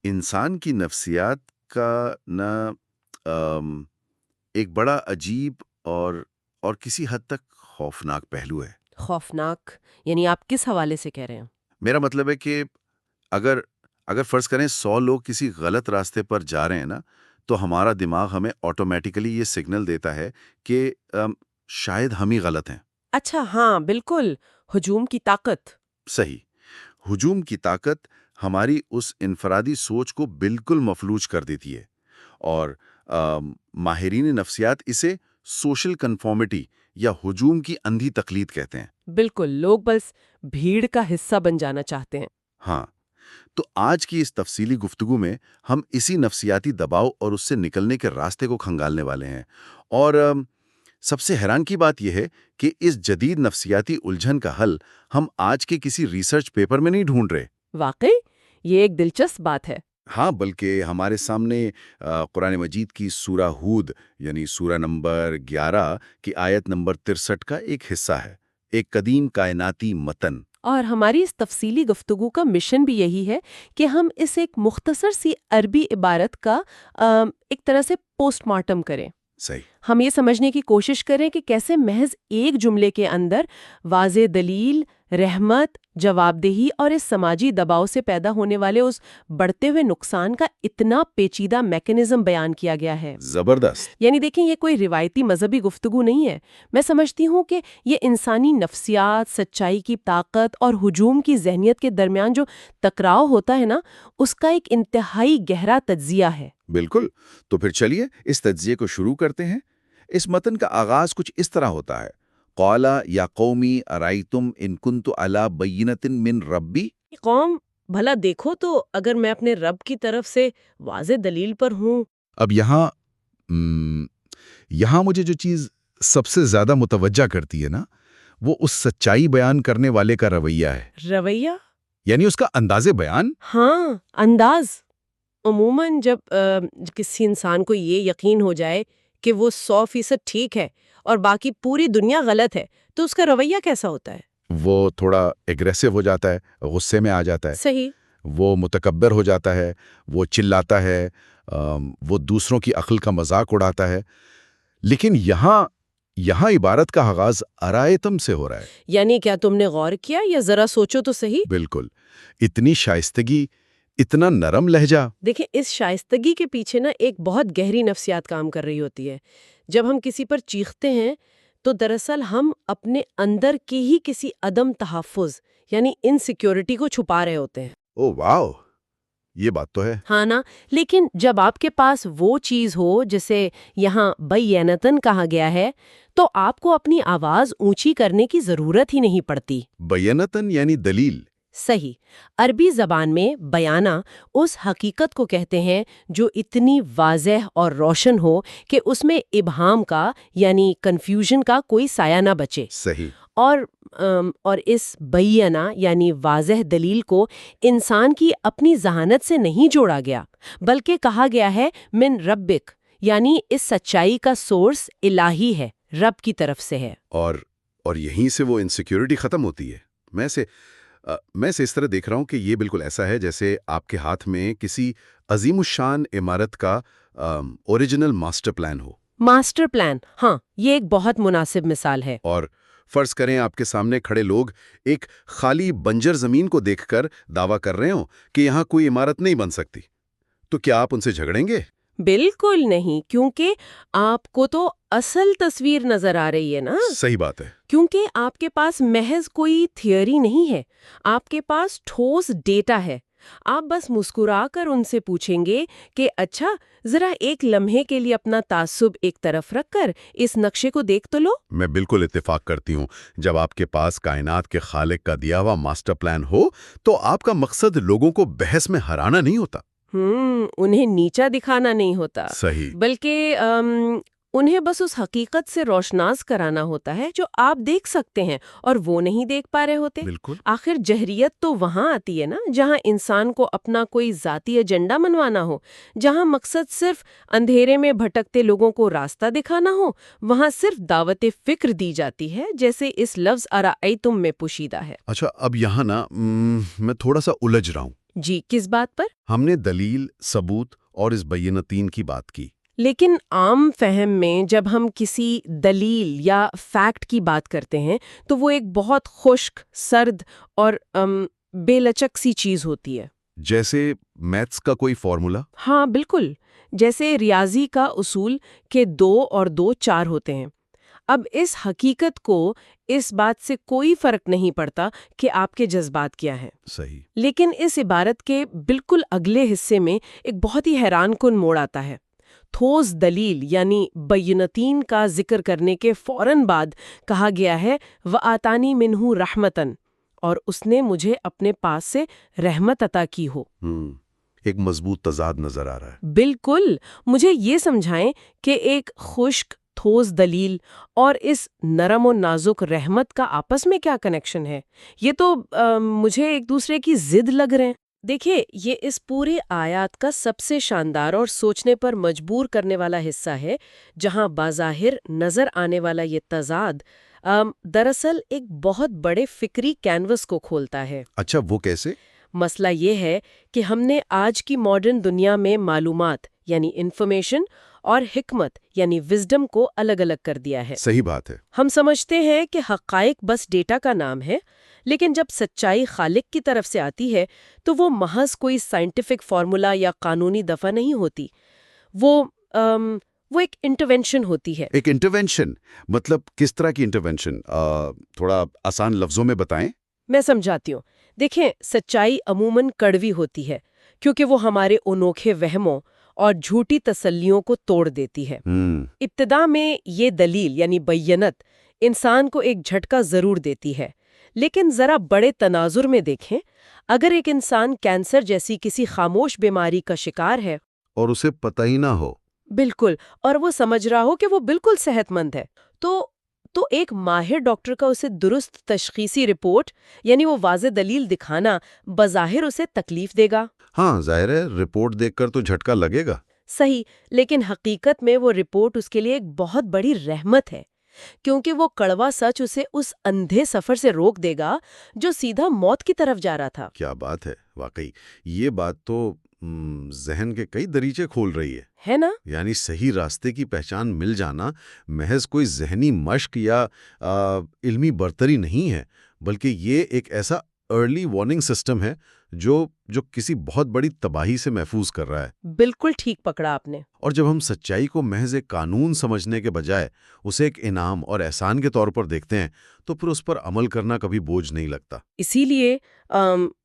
انسان کی نفسیات کا نا ام، ایک عجیب اور کسی حد تک خوفناک پہلو ہے۔ خوفناک؟ یعنی آپ کس حوالے سے کہہ رہے ہیں؟ میرا مطلب ہے کہ اگر اگر فرض کریں 100 لوگ کسی غلط راستے پر جا رہے ہیں نا، تو ہمارا دماغ ہمیں آٹومیٹیکلی یہ سگنل دیتا ہے کہ شاید ہم ہی غلط ہیں۔ اچھا، ہاں بالکل، ہجوم کی طاقت۔ صحیح۔ ہجوم کی طاقت ہماری اس انفرادی سوچ کو بالکل مفلوج کر دیتی ہے، اور ماہرین نفسیات اسے سوشل کنفارمٹی یا ہجوم کی اندھی تقلید کہتے ہیں۔ بالکل، لوگ بس بھیڑ کا حصہ بن جانا چاہتے ہیں۔ ہاں، تو آج کی اس تفصیلی گفتگو میں ہم اسی نفسیاتی دباؤ اور اس سے نکلنے کے راستے کو کھنگالنے والے ہیں، اور سب سے حیران کی بات یہ ہے کہ اس جدید نفسیاتی الجھن کا حل ہم آج کے کسی ریسرچ پیپر میں نہیں ڈھونڈ رہے۔ واقعی یہ ایک دلچسپ بات ہے۔ ہاں، بلکہ ہمارے سامنے قرآن مجید کی سورہ ہود یعنی سورہ نمبر 11 کی آیت نمبر 63 کا ایک حصہ ہے، ایک قدیم کائناتی متن۔ اور ہماری اس تفصیلی گفتگو کا مشن بھی یہی ہے کہ ہم اس ایک مختصر سی عربی عبارت کا ایک طرح سے پوسٹ مارٹم کریں۔ صحیح۔ ہم یہ سمجھنے کی کوشش کریں کہ کیسے محض ایک جملے کے اندر واضح دلیل، رحمت، جواب دہی اور اس سماجی دباؤ سے پیدا ہونے والے اس بڑھتے ہوئے نقصان کا اتنا پیچیدہ میکانزم بیان کیا گیا ہے۔ زبردست۔ یعنی دیکھیں، یہ کوئی روایتی مذہبی گفتگو نہیں ہے۔ میں سمجھتی ہوں کہ یہ انسانی نفسیات، سچائی کی طاقت اور ہجوم کی ذہنیت کے درمیان جو ٹکراؤ ہوتا ہے نا، اس کا ایک انتہائی گہرا تجزیہ ہے۔ بالکل، تو پھر چلیے اس تجزیے کو شروع کرتے ہیں۔ اس متن کا آغاز کچھ اس طرح ہوتا ہے: قال یا قومی ارائیتم ان کنت علی بینۃ من ربی۔ قوم، بھلا دیکھو تو اگر میں اپنے رب کی طرف سے واضح دلیل پر ہوں۔ اب یہاں مجھے جو چیز سب سے زیادہ متوجہ کرتی ہے نا، وہ اس سچائی بیان کرنے والے کا رویہ ہے، رویہ؟ یعنی اس کا انداز بیان۔ ہاں، انداز۔ عموماً جب کسی انسان کو یہ یقین ہو جائے کہ وہ 100% ٹھیک ہے اور باقی پوری دنیا غلط ہے، تو اس کا رویہ کیسا ہوتا ہے؟ وہ تھوڑا ایگریسو ہو جاتا ہے، غصے میں آ جاتا ہے، صحیح۔ وہ متکبر ہو جاتا ہے، وہ چلاتا ہے، وہ دوسروں کی عقل کا مذاق اڑاتا ہے۔ لیکن یہاں عبارت کا آغاز ارائیتم سے ہو رہا ہے۔ یعنی کیا تم نے غور کیا، یا ذرا سوچو تو صحیح۔ بالکل، اتنی شائستگی، اتنا نرم لہجہ۔ دیکھیں، اس شائستگی کے پیچھے نا ایک بہت گہری نفسیات کام کر رہی ہوتی ہے۔ جب ہم کسی پر چیختے ہیں تو دراصل ہم اپنے اندر کی ہی کسی عدم تحفظ یعنی انسیکیورٹی کو چھپا رہے ہوتے ہیں۔ او واو، یہ بات تو ہے۔ ہاں نا، لیکن جب آپ کے پاس وہ چیز ہو جسے یہاں بینتن کہا گیا ہے، تو آپ کو اپنی آواز اونچی کرنے کی ضرورت ہی نہیں پڑتی۔ بینتن یعنی دلیل۔ صحیح۔ عربی زبان میں بیانہ اس حقیقت کو کہتے ہیں جو اتنی واضح اور روشن ہو کہ اس میں ابہام کا یعنی کنفیوژن کا کوئی سایہ نہ بچے۔ صحیح۔ اور اس بیانہ یعنی واضح دلیل کو انسان کی اپنی ذہانت سے نہیں جوڑا گیا، بلکہ کہا گیا ہے من ربک، یعنی اس سچائی کا سورس الہی ہے، رب کی طرف سے ہے۔ اور یہیں سے وہ انسیکیورٹی ختم ہوتی ہے۔ میں سے اس طرح دیکھ رہا ہوں کہ یہ بالکل ایسا ہے جیسے آپ کے ہاتھ میں کسی عظیم الشان عمارت کا اوریجنل ماسٹر پلان ہو۔ ماسٹر پلان، ہاں، یہ ایک بہت مناسب مثال ہے۔ اور فرض کریں آپ کے سامنے کھڑے لوگ ایک خالی بنجر زمین کو دیکھ کر دعویٰ کر رہے ہوں کہ یہاں کوئی عمارت نہیں بن سکتی، تو کیا آپ ان سے جھگڑیں گے؟ بالکل نہیں، کیونکہ آپ کو تو اصل تصویر نظر آ رہی ہے نا۔ صحیح بات ہے۔ کیونکہ آپ کے پاس محض کوئی تھیوری نہیں ہے، آپ کے پاس ٹھوس ڈیٹا ہے۔ آپ بس مسکرا کر ان سے پوچھیں گے کہ اچھا، ذرا ایک لمحے کے لیے اپنا تعصب ایک طرف رکھ کر اس نقشے کو دیکھ تو لو۔ میں بالکل اتفاق کرتی ہوں۔ جب آپ کے پاس کائنات کے خالق کا دیا ہوا ماسٹر پلان ہو تو آپ کا مقصد لوگوں کو بحث میں ہرانا نہیں ہوتا۔ انہیں نیچا دکھانا نہیں ہوتا، صحیح۔ بلکہ انہیں بس اس حقیقت سے روشناس کرانا ہوتا ہے جو آپ دیکھ سکتے ہیں اور وہ نہیں دیکھ پا رہے ہوتے۔ بالکل۔ آخر جہریت تو وہاں آتی ہے نا جہاں انسان کو اپنا کوئی ذاتی ایجنڈا منوانا ہو، جہاں مقصد صرف اندھیرے میں بھٹکتے لوگوں کو راستہ دکھانا ہو، وہاں صرف دعوت فکر دی جاتی ہے، جیسے اس لفظ ارائیتم میں پوشیدہ ہے۔ اچھا، اب یہاں نا میں تھوڑا سا الجھ رہا ہوں۔ جی، کس بات پر؟ ہم نے دلیل، ثبوت اور اس بینتین کی بات کی۔ لیکن عام فہم میں جب ہم کسی دلیل یا فیکٹ کی بات کرتے ہیں تو وہ ایک بہت خشک، سرد اور بے لچک سی چیز ہوتی ہے۔ جیسے میتھس کا کوئی فارمولا؟ ہاں بالکل، جیسے ریاضی کا اصول کہ 2 اور 2 4 ہوتے ہیں۔ اب اس حقیقت کو اس بات سے کوئی فرق نہیں پڑتا کہ آپ کے جذبات کیا ہیں۔ صحیح۔ لیکن اس عبارت کے بالکل اگلے حصے میں ایک بہت ہی حیران کن موڑ آتا ہے۔ ٹھوس دلیل یعنی بینتین کا ذکر کرنے کے فوراً بعد کہا گیا ہے وَآتَانِی مِنْہُ رَحْمَةً، اور اس نے مجھے اپنے پاس سے رحمت عطا کی ہو۔ ایک مضبوط تضاد نظر آ رہا ہے۔ بالکل، مجھے یہ سمجھائیں کہ ایک خشک ٹھوس دلیل اور اس نرم و نازک رحمت کا آپس میں کیا کنیکشن ہے؟ یہ تو مجھے ایک دوسرے کی ضد لگ رہے ہیں۔ دیکھیں، یہ اس پورے آیات کا سب سے شاندار اور سوچنے پر مجبور کرنے والا حصہ ہے، جہاں بظاہر نظر آنے والا یہ تضاد دراصل ایک بہت بڑے فکری کینوس کو کھولتا ہے۔ اچھا، وہ کیسے؟ مسئلہ یہ ہے کہ ہم نے آج کی ماڈرن دنیا میں معلومات یعنی انفارمیشن اور حکمت یعنی وزڈم کو الگ الگ کر دیا ہے۔ صحیح بات ہے۔ ہم سمجھتے ہیں کہ حقائق بس ڈیٹا کا نام ہے، لیکن جب سچائی خالق کی طرف سے آتی ہے تو وہ محض کوئی سائنٹیفک فارمولا یا قانونی دفعہ نہیں ہوتی، وہ ایک انٹرونشن ہوتی ہے۔ ایک انٹرونشن مطلب کس طرح کی انٹرونشن؟ تھوڑا آسان لفظوں میں بتائیں۔ میں سمجھاتی ہوں۔ دیکھیں، سچائی عموماً کڑوی ہوتی ہے کیونکہ وہ ہمارے انوکھے وہموں اور جھوٹی تسلیوں کو توڑ دیتی ہے۔ ابتدا میں یہ دلیل یعنی بینت انسان کو ایک جھٹکا ضرور دیتی ہے، لیکن ذرا بڑے تناظر میں دیکھیں، اگر ایک انسان کینسر جیسی کسی خاموش بیماری کا شکار ہے اور اسے پتہ ہی نہ ہو، بالکل، اور وہ سمجھ رہا ہو کہ وہ بالکل صحت مند ہے، تو ایک ماہر ڈاکٹر کا اسے درست تشخیصی رپورٹ یعنی وہ واضح دلیل دکھانا بظاہر اسے تکلیف دے گا۔ ہاں ظاہر ہے، رپورٹ دیکھ کر تو جھٹکا لگے گا۔ صحیح، لیکن حقیقت میں وہ رپورٹ اس کے لیے ایک بہت بڑی رحمت ہے، کیونکہ وہ کڑوا سچ اسے اس اندھے سفر سے روک دے گا جو سیدھا موت کی طرف جا رہا تھا۔ کیا بات ہے، واقعی یہ بات تو ذہن کے کئی دریچے کھول رہی ہے نا؟ یعنی صحیح راستے کی پہچان مل جانا محض کوئی ذہنی مشق یا علمی برتری نہیں ہے، بلکہ یہ ایک ایسا ارلی وارننگ سسٹم ہے جو کسی بہت بڑی تباہی سے محفوظ کر رہا ہے۔ بالکل ٹھیک پکڑا آپ نے۔ اور جب ہم سچائی کو محض ایک قانون سمجھنے کے بجائے اسے ایک انعام اور احسان کے طور پر دیکھتے ہیں تو پھر اس پر عمل کرنا کبھی بوجھ نہیں لگتا۔ اسی لیے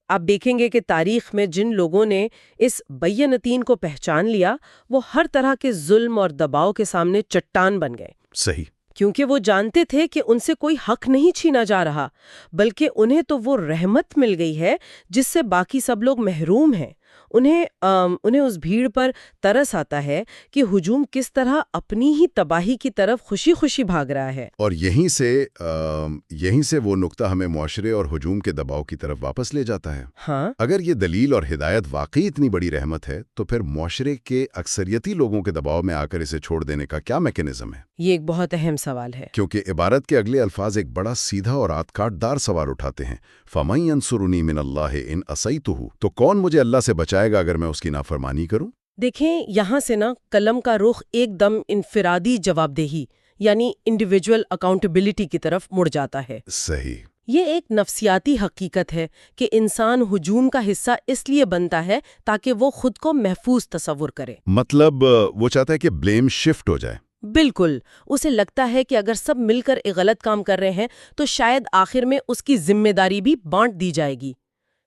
آپ دیکھیں گے کہ تاریخ میں جن لوگوں نے اس بینتین کو پہچان لیا وہ ہر طرح کے ظلم اور دباؤ کے سامنے چٹان بن گئے۔ صحیح، کیونکہ وہ جانتے تھے کہ ان سے کوئی حق نہیں چھینا جا رہا، بلکہ انہیں تو وہ رحمت مل گئی ہے جس سے باقی سب لوگ محروم ہیں۔ انہیں اس بھیڑ پر ترس آتا ہے کہ ہجوم کس طرح اپنی ہی تباہی کی طرف خوشی خوشی بھاگ رہا ہے۔ اور یہیں سے وہ نقطہ ہمیں معاشرے اور ہجوم کے دباؤ کی طرف واپس لے جاتا ہے۔ ہاں، اگر یہ دلیل اور ہدایت واقعی اتنی بڑی رحمت ہے تو پھر معاشرے کے اکثریتی لوگوں کے دباؤ میں آ کر اسے چھوڑ دینے کا کیا میکینزم ہے؟ یہ ایک بہت اہم سوال ہے، کیونکہ عبارت کے اگلے الفاظ ایک بڑا سیدھا اور آت کاٹ دار سوال اٹھاتے ہیں۔ فَمَن يَنصُرُنِي مِنَ اللَّهِ إِنْ عَصَيْتُهُ، تو کون مجھے اللہ سے بچائے گا اگر میں اس کی نافرمانی کروں؟ دیکھیں یہاں سے نا قلم کا رخ ایک دم انفرادی جواب دہی یعنی انڈیویجول اکاؤنٹیبلٹی کی طرف مڑ جاتا ہے۔ صحیح۔ یہ ایک نفسیاتی حقیقت ہے کہ انسان ہجوم کا حصہ اس لیے بنتا ہے تاکہ وہ خود کو محفوظ تصور کرے۔ مطلب وہ چاہتا ہے کہ بلیم شفٹ ہو جائے۔ بالکل، اسے لگتا ہے کہ اگر سب مل کر ایک غلط کام کر رہے ہیں تو شاید آخر میں اس کی ذمہ داری بھی بانٹ دی جائے گی۔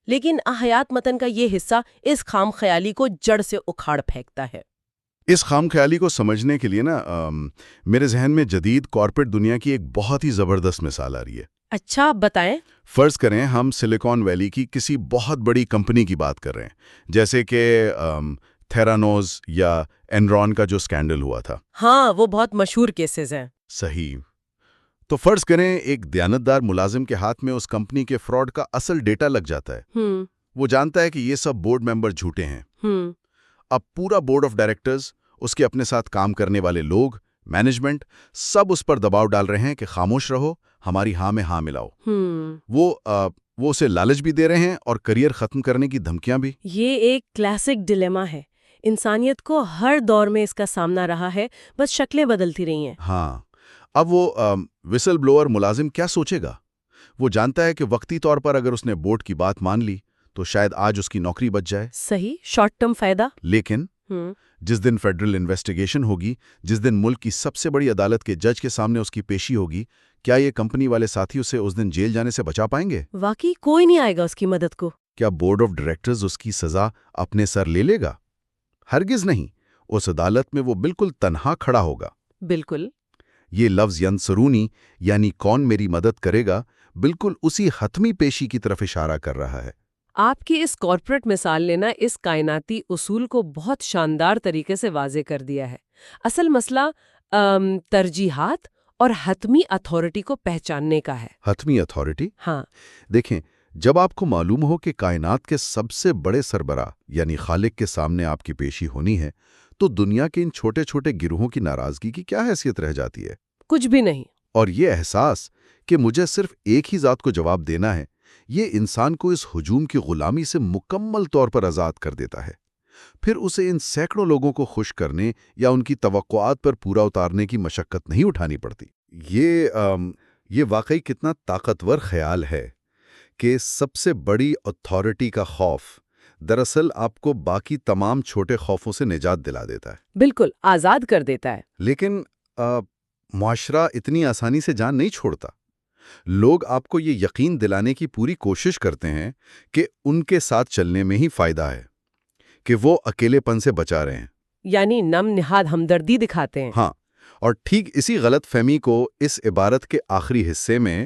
لیکن حیات متن کا یہ حصہ اس خام خیالی کو جڑ سے اکھاڑ پھینکتا ہے۔ اس خام خیالی کو سمجھنے کے لیے نا میرے ذہن میں جدید کارپوریٹ دنیا کی ایک بہت ہی زبردست مثال آ رہی ہے۔ اچھا، بتائیں۔ فرض کریں ہم سلیکون ویلی کی کسی بہت بڑی کمپنی کی بات کر رہے ہیں، جیسے کہ تھیرانوز یا اینرون کا جو سکینڈل ہوا تھا۔ ہاں، وہ بہت مشہور کیسز ہیں۔ صحیح۔ تو فرض کریں ایک دیانتدار ملازم کے ہاتھ میں اس کمپنی کے فراڈ کا اصل ڈیٹا لگ جاتا ہے۔ وہ جانتا ہے کہ یہ سب بورڈ ممبر جھوٹے ہیں۔ اب پورا بورڈ آف ڈائریکٹرز، اس کے اپنے ساتھ کام کرنے والے لوگ، مینجمنٹ، سب اس پر دباؤ ڈال رہے ہیں کہ خاموش رہو، ہماری ہاں میں ہاں ملاؤ۔ وہ اسے لالچ بھی دے رہے ہیں اور کریئر ختم کرنے کی دھمکیاں بھی۔ یہ ایک کلاسک ڈیلیما ہے، انسانیت کو ہر دور میں اس کا سامنا رہا ہے، بس شکلیں بدلتی رہی ہیں۔ ہاں، اب وہ وسل بلوور ملازم کیا سوچے گا؟ وہ جانتا ہے کہ وقتی طور پر اگر اس نے بورڈ کی بات مان لی تو شاید آج اس کی نوکری بچ جائے۔ صحیح، شارٹ ٹرم فائدہ۔ لیکن جس دن فیڈرل انویسٹیگیشن ہوگی، جس دن ملک کی سب سے بڑی عدالت کے جج کے سامنے اس کی پیشی ہوگی، کیا یہ کمپنی والے ساتھی اسے اس دن جیل جانے سے بچا پائیں گے؟ واقعی کوئی نہیں آئے گا اس کی مدد کو۔ کیا بورڈ آف ڈائریکٹرز اس کی سزا اپنے سر لے لے گا؟ ہرگز نہیں، اس عدالت میں وہ بالکل تنہا کھڑا ہوگا۔ بالکل۔ یہ لفظ ینصرونی یعنی کون میری مدد کرے گا بالکل اسی حتمی پیشی کی طرف اشارہ کر رہا ہے۔ آپ کی اس کارپوریٹ مثال نے نا اس کائناتی اصول کو بہت شاندار طریقے سے واضح کر دیا ہے۔ اصل مسئلہ ترجیحات اور حتمی اتھارٹی کو پہچاننے کا ہے۔ حتمی اتھارٹی؟ ہاں، دیکھیں، جب آپ کو معلوم ہو کہ کائنات کے سب سے بڑے سربراہ یعنی خالق کے سامنے آپ کی پیشی ہونی ہے، تو دنیا کے ان چھوٹے چھوٹے گروہوں کی ناراضگی کی کیا حیثیت رہ جاتی ہے؟ کچھ بھی نہیں۔ اور یہ احساس کہ مجھے صرف ایک ہی ذات کو جواب دینا ہے، یہ انسان کو اس ہجوم کی غلامی سے مکمل طور پر آزاد کر دیتا ہے۔ پھر اسے ان سینکڑوں لوگوں کو خوش کرنے یا ان کی توقعات پر پورا اتارنے کی مشقت نہیں اٹھانی پڑتی۔ یہ واقعی کتنا طاقتور خیال ہے کہ سب سے بڑی اتھارٹی کا خوف دراصل آپ کو باقی تمام چھوٹے خوفوں سے نجات دلا دیتا ہے۔ بالکل آزاد کر دیتا ہے۔ لیکن معاشرہ اتنی آسانی سے جان نہیں چھوڑتا۔ لوگ آپ کو یہ یقین دلانے کی پوری کوشش کرتے ہیں کہ ان کے ساتھ چلنے میں ہی فائدہ ہے، کہ وہ اکیلے پن سے بچا رہے ہیں، یعنی نم نہاد ہمدردی دکھاتے ہیں۔ ہاں، اور ٹھیک اسی غلط فہمی کو اس عبارت کے آخری حصے میں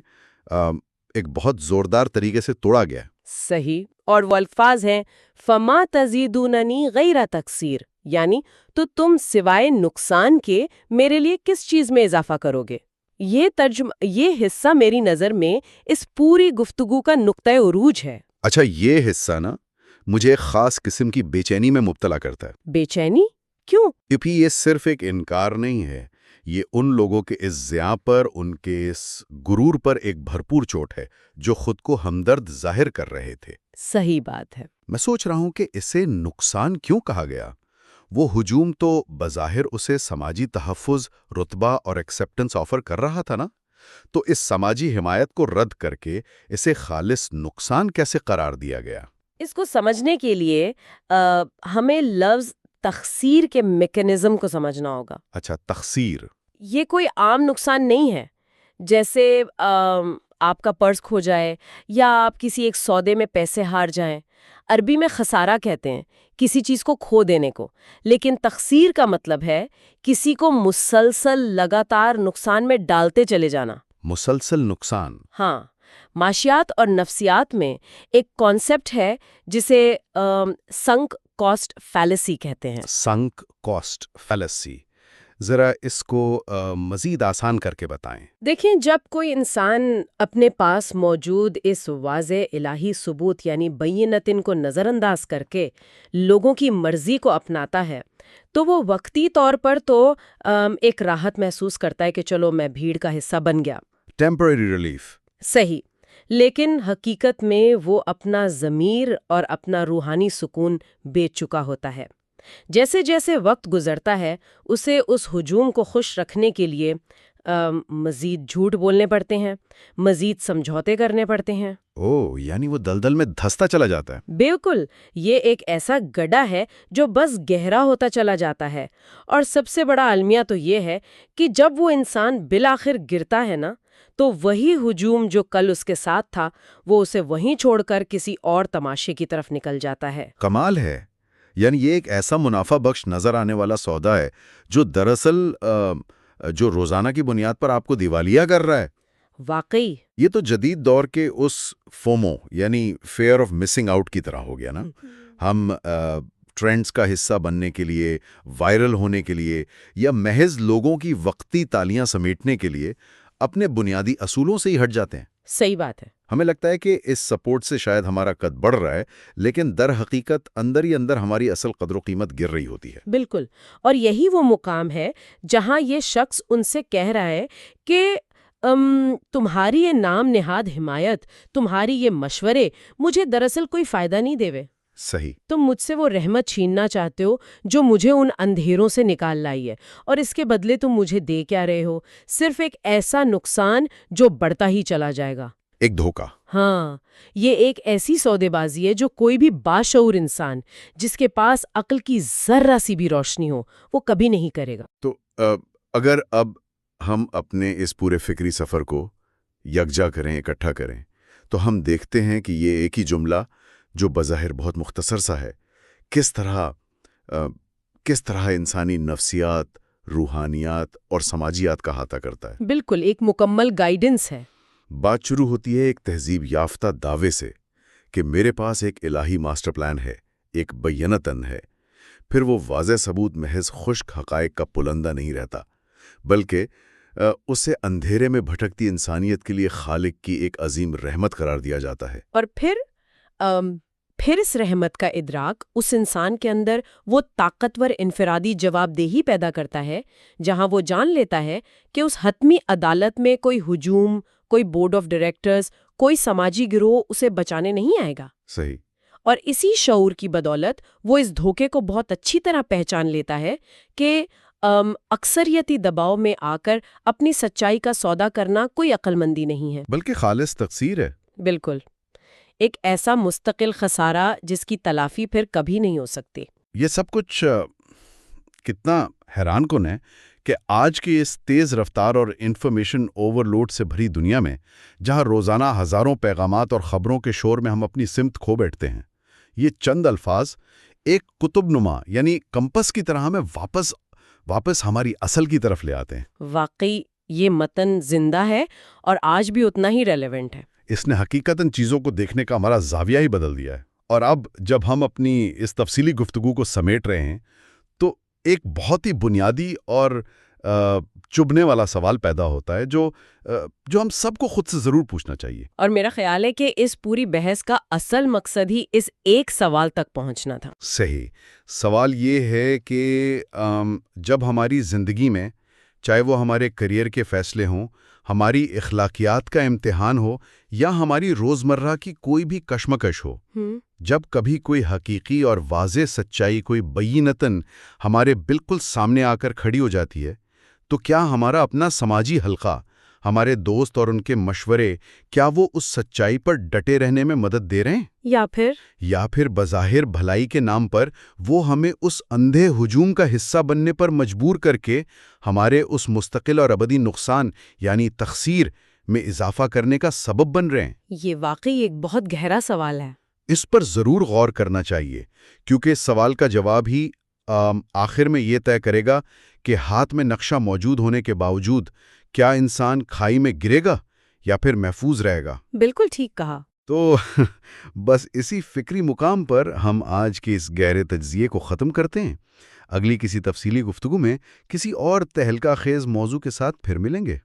ایک بہت زوردار طریقے سے توڑا گیا ہے۔ صحیح، اور وہ الفاظ ہیں فما تزیدوننی غیر تقصیر، یعنی تو تم سوائے نقصان کے میرے لیے کس چیز میں اضافہ کرو گے۔ یہ حصہ میری نظر میں اس پوری گفتگو کا نقطۂ عروج ہے۔ اچھا، یہ حصہ نا مجھے ایک خاص قسم کی بے چینی میں مبتلا کرتا ہے۔ بے چینی کیوں؟ کیونکہ یہ صرف ایک انکار نہیں ہے، یہ ان لوگوں کے اس ضیاع پر، ان کے اس غرور پر ایک بھرپور چوٹ ہے جو خود کو ہمدرد ظاہر کر رہے تھے۔ صحیح بات ہے۔ میں سوچ رہا ہوں کہ اسے نقصان کیوں کہا گیا؟ وہ ہجوم تو بظاہر اسے سماجی تحفظ، رتبہ اور ایکسیپٹنس آفر کر رہا تھا نا، تو اس سماجی حمایت کو رد کر کے اسے خالص نقصان کیسے قرار دیا گیا؟ اس کو سمجھنے کے لیے ہمیں لفظ تخسیر کے میکانزم کو سمجھنا ہوگا۔ اچھا، تخسیر۔ یہ کوئی عام نقصان نہیں ہے، جیسے آپ کا پرس کھو جائے یا آپ کسی ایک سودے میں پیسے ہار جائیں۔ عربی میں خسارہ کہتے ہیں کسی چیز کو کھو دینے کو، لیکن تخسیر کا مطلب ہے کسی کو مسلسل لگاتار نقصان میں ڈالتے چلے جانا۔ مسلسل نقصان؟ ہاں، معاشیات اور نفسیات میں ایک کانسیپٹ ہے جسے سنک کاسٹ فیلیسی کہتے ہیں۔ سنک کاسٹ فیلیسی، ذرا اس کو مزید آسان کر کے بتائیں۔ دیکھیں، جب کوئی انسان اپنے پاس موجود اس واضح الہی ثبوت یعنی بینتن کو نظر انداز کر کے لوگوں کی مرضی کو اپناتا ہے تو وہ وقتی طور پر تو ایک راحت محسوس کرتا ہے کہ چلو میں بھیڑ کا حصہ بن گیا، ٹیمپرری ریلیف۔ صحیح، لیکن حقیقت میں وہ اپنا ضمیر اور اپنا روحانی سکون بیچ چکا ہوتا ہے۔ جیسے جیسے وقت گزرتا ہے اسے اس ہجوم کو خوش رکھنے کے لیے مزید جھوٹ بولنے پڑتے ہیں، مزید سمجھوتے کرنے پڑتے ہیں۔ یعنی وہ دلدل میں دھستا چلا جاتا ہے۔ بالکل، یہ ایک ایسا گڈھا ہے جو بس گہرا ہوتا چلا جاتا ہے، اور سب سے بڑا المیہ تو یہ ہے کہ جب وہ انسان بالآخر گرتا ہے نا، تو وہی ہجوم جو کل اس کے ساتھ تھا وہ اسے وہیں چھوڑ کر کسی اور تماشے کی طرف نکل جاتا ہے۔ کمال ہے، یعنی یہ ایک ایسا منافع بخش نظر آنے والا سودا ہے جو دراصل جو روزانہ کی بنیاد پر آپ کو دیوالیہ کر رہا ہے۔ واقعی یہ تو جدید دور کے اس فومو یعنی فیئر آف مسنگ آؤٹ کی طرح ہو گیا نا۔ ہم ٹرینڈز کا حصہ بننے کے لیے، وائرل ہونے کے لیے، یا محض لوگوں کی وقتی تالیاں سمیٹنے کے لیے اپنے بنیادی اصولوں سے ہی ہٹ جاتے ہیں۔ صحیح بات ہے۔ ہمیں لگتا ہے کہ اس سپورٹ سے شاید ہمارا قد بڑھ رہا ہے، لیکن در حقیقت اندر ہی اندر ہماری اصل قدر و قیمت گر رہی ہوتی ہے۔ بالکل، اور یہی وہ مقام ہے جہاں یہ شخص ان سے کہہ رہا ہے کہ تمہاری یہ نام نہاد حمایت، تمہاری یہ مشورے مجھے دراصل کوئی فائدہ نہیں دیوے۔ صحیح۔ تم مجھ سے وہ رحمت چھیننا چاہتے ہو جو مجھے ان اندھیروں سے نکال لائی ہے، اور اس کے بدلے تم مجھے دے کیا رہے ہو؟ صرف ایک ایسا نقصان جو بڑھتا ہی چلا جائے گا۔ ایک دھوکہ۔ ہاں، یہ ایک ایسی سودے بازی ہے جو کوئی بھی باشعور انسان جس کے پاس عقل کی ذرہ سی بھی روشنی ہو وہ کبھی نہیں کرے گا۔ تو اگر اب ہم اپنے اس پورے فکری سفر کو یکجا کریں، اکٹھا کریں، تو ہم دیکھتے ہیں کہ یہ ایک ہی جملہ جو بظاہر بہت مختصر سا ہے، کس طرح انسانی نفسیات، روحانیات اور سماجیات کا احاطہ کرتا ہے۔ بالکل، ایک مکمل گائیڈنس ہے۔ بات شروع ہوتی ہے ایک تہذیب یافتہ دعوے سے کہ میرے پاس ایک الہی ماسٹر پلان ہے، ایک بینتن ہے۔ پھر وہ واضح ثبوت محض خشک حقائق کا پلندہ نہیں رہتا، بلکہ اسے اندھیرے میں بھٹکتی انسانیت کے لیے خالق کی ایک عظیم رحمت قرار دیا جاتا ہے۔ اور پھر اس رحمت کا ادراک اس انسان کے اندر وہ طاقتور انفرادی جواب دہی پیدا کرتا ہے جہاں وہ جان لیتا ہے کہ اس حتمی عدالت میں کوئی ہجوم، کوئی بورڈ آف ڈائریکٹرز، کوئی سماجی گروہ اسے بچانے نہیں آئے گا۔ صحیح۔ اور اسی شعور کی بدولت وہ اس دھوکے کو بہت اچھی طرح پہچان لیتا ہے کہ اکثریتی دباؤ میں آ کر اپنی سچائی کا سودا کرنا کوئی عقل مندی نہیں ہے، بلکہ خالص تقصیر ہے۔ بالکل، ایک ایسا مستقل خسارہ جس کی تلافی پھر کبھی نہیں ہو سکتی۔ یہ سب کچھ کتنا حیران کن ہے کہ آج کی اس تیز رفتار اور انفارمیشن اوور لوڈ سے بھری دنیا میں، جہاں روزانہ ہزاروں پیغامات اور خبروں کے شور میں ہم اپنی سمت کھو بیٹھتے ہیں، یہ چند الفاظ ایک قطب نما یعنی کمپس کی طرح ہمیں واپس ہماری اصل کی طرف لے آتے ہیں۔ واقعی یہ متن زندہ ہے اور آج بھی اتنا ہی ریلیونٹ ہے۔ اس نے حقیقتاً چیزوں کو دیکھنے کا ہمارا زاویہ ہی بدل دیا ہے۔ اور اب جب ہم اپنی اس تفصیلی گفتگو کو سمیٹ رہے ہیں تو ایک بہت ہی بنیادی اور چبھنے والا سوال پیدا ہوتا ہے جو ہم سب کو خود سے ضرور پوچھنا چاہیے۔ اور میرا خیال ہے کہ اس پوری بحث کا اصل مقصد ہی اس ایک سوال تک پہنچنا تھا۔ صحیح۔ سوال یہ ہے کہ جب ہماری زندگی میں، چاہے وہ ہمارے کریئر کے فیصلے ہوں، ہماری اخلاقیات کا امتحان ہو یا ہماری روزمرہ کی کوئی بھی کشمکش ہو، جب کبھی کوئی حقیقی اور واضح سچائی، کوئی بینتن ہمارے بالکل سامنے آ کر کھڑی ہو جاتی ہے، تو کیا ہمارا اپنا سماجی حلقہ، ہمارے دوست اور ان کے مشورے، کیا وہ اس سچائی پر ڈٹے رہنے میں مدد دے رہے ہیں؟ یا پھر بظاہر بھلائی کے نام پر وہ ہمیں اس اندھے ہجوم کا حصہ بننے پر مجبور کر کے ہمارے اس مستقل اور ابدی نقصان یعنی تخسیر میں اضافہ کرنے کا سبب بن رہے ہیں؟ یہ واقعی ایک بہت گہرا سوال ہے۔ اس پر ضرور غور کرنا چاہیے، کیونکہ اس سوال کا جواب ہی آخر میں یہ طے کرے گا کہ ہاتھ میں نقشہ موجود ہونے کے باوجود کیا انسان کھائی میں گرے گا یا پھر محفوظ رہے گا۔ بالکل ٹھیک کہا۔ تو بس اسی فکری مقام پر ہم آج کے اس گہرے تجزیے کو ختم کرتے ہیں۔ اگلی کسی تفصیلی گفتگو میں کسی اور تہلکہ خیز موضوع کے ساتھ پھر ملیں گے۔